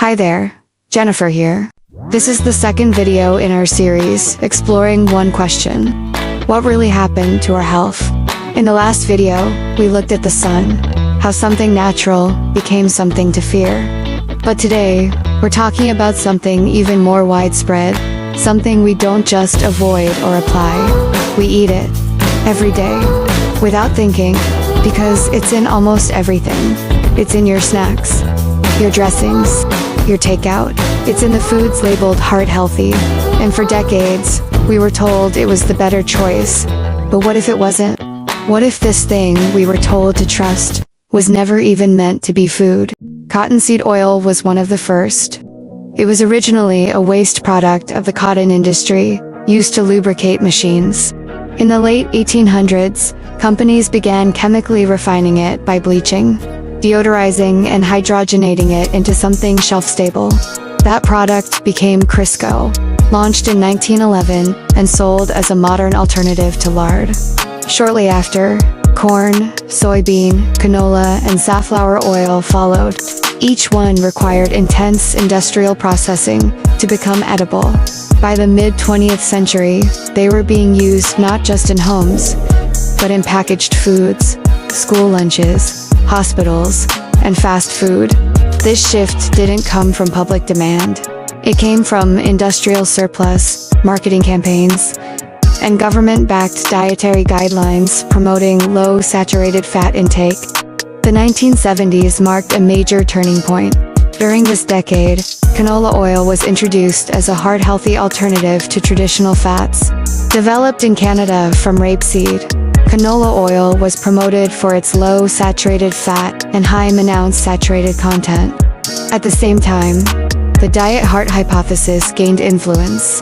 Hi there, Jennifer here. This is the second video in our series, exploring one question. What really happened to our health? In the last video, we looked at the sun, how something natural became something to fear. But today, we're talking about something even more widespread, something we don't just avoid or apply. We eat it, every day, without thinking, because it's in almost everything. It's in your snacks, your dressings, your takeout. It's in the foods labeled heart healthy. And for decades, we were told it was the better choice. But what if it wasn't? What if this thing we were told to trust was never even meant to be food? Cottonseed oil was one of the first. It was originally a waste product of the cotton industry, used to lubricate machines. In the late 1800s, companies began chemically refining it by bleaching, deodorizing and hydrogenating it into something shelf-stable. That product became Crisco, launched in 1911 and sold as a modern alternative to lard. Shortly after, corn, soybean, canola, and safflower oil followed. Each one required intense industrial processing to become edible. By the mid-20th century, they were being used not just in homes, but in packaged foods, school lunches, hospitals, and fast food. This shift didn't come from public demand. It came from industrial surplus, marketing campaigns, and government-backed dietary guidelines promoting low saturated fat intake. The 1970s marked a major turning point. During this decade, canola oil was introduced as a heart-healthy alternative to traditional fats. Developed in Canada from rapeseed, canola oil was promoted for its low saturated fat and high monounsaturated content. At the same time, the diet heart hypothesis gained influence.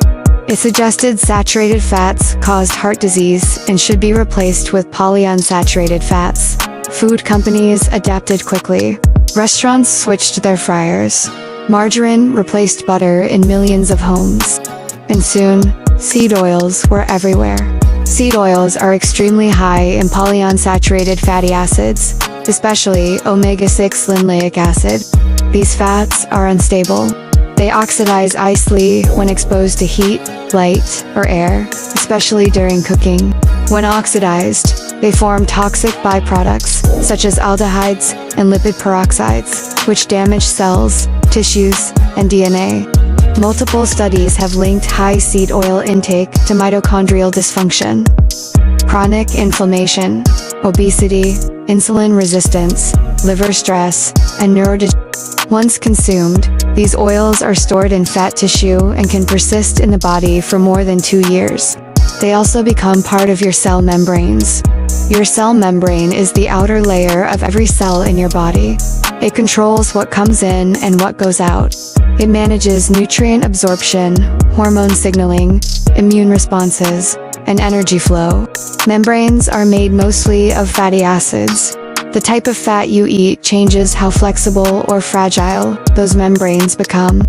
It suggested saturated fats caused heart disease and should be replaced with polyunsaturated fats. Food companies adapted quickly. Restaurants switched their fryers. Margarine replaced butter in millions of homes. And soon, seed oils were everywhere. Seed oils are extremely high in polyunsaturated fatty acids, especially omega-6 linoleic acid. These fats are unstable. They oxidize easily when exposed to heat, light, or air, especially during cooking. When oxidized, they form toxic byproducts, such as aldehydes and lipid peroxides, which damage cells, tissues, and DNA. Multiple studies have linked high seed oil intake to mitochondrial dysfunction, chronic inflammation, obesity, insulin resistance, liver stress, and neurodegeneration. Once consumed, these oils are stored in fat tissue and can persist in the body for more than 2 years. They also become part of your cell membranes. Your cell membrane is the outer layer of every cell in your body. It controls what comes in and what goes out. It manages nutrient absorption, hormone signaling, immune responses, and energy flow. Membranes are made mostly of fatty acids. The type of fat you eat changes how flexible or fragile those membranes become.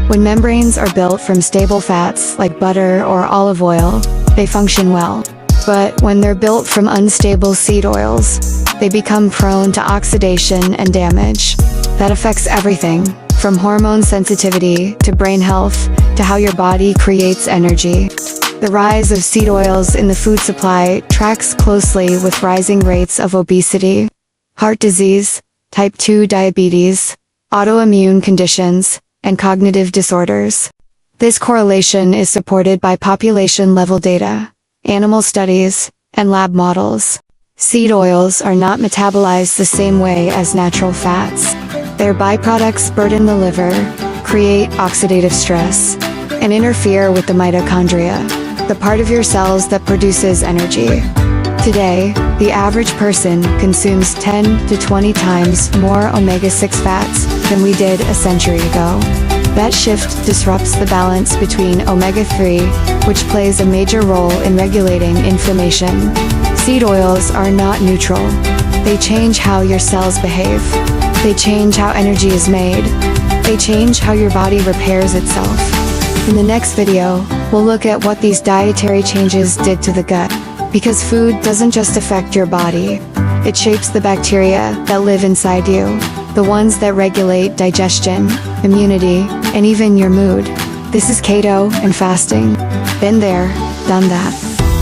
When membranes are built from stable fats like butter or olive oil, they function well. But when they're built from unstable seed oils, they become prone to oxidation and damage. That affects everything, from hormone sensitivity to brain health to how your body creates energy. The rise of seed oils in the food supply tracks closely with rising rates of obesity, heart disease, type 2 diabetes, autoimmune conditions, and cognitive disorders. This correlation is supported by population-level data, animal studies, and lab models. Seed oils are not metabolized the same way as natural fats. Their byproducts burden the liver, create oxidative stress, and interfere with the mitochondria, the part of your cells that produces energy. Today, the average person consumes 10 to 20 times more omega-6 fats than we did a century ago. That shift disrupts the balance between omega-3, which plays a major role in regulating inflammation. Seed oils are not neutral. They change how your cells behave. They change how energy is made. They change how your body repairs itself. In the next video, we'll look at what these dietary changes did to the gut. Because food doesn't just affect your body, it shapes the bacteria that live inside you. The ones that regulate digestion, immunity, and even your mood. This is keto and fasting. Been there, done that.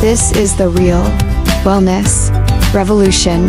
This is the real wellness revolution.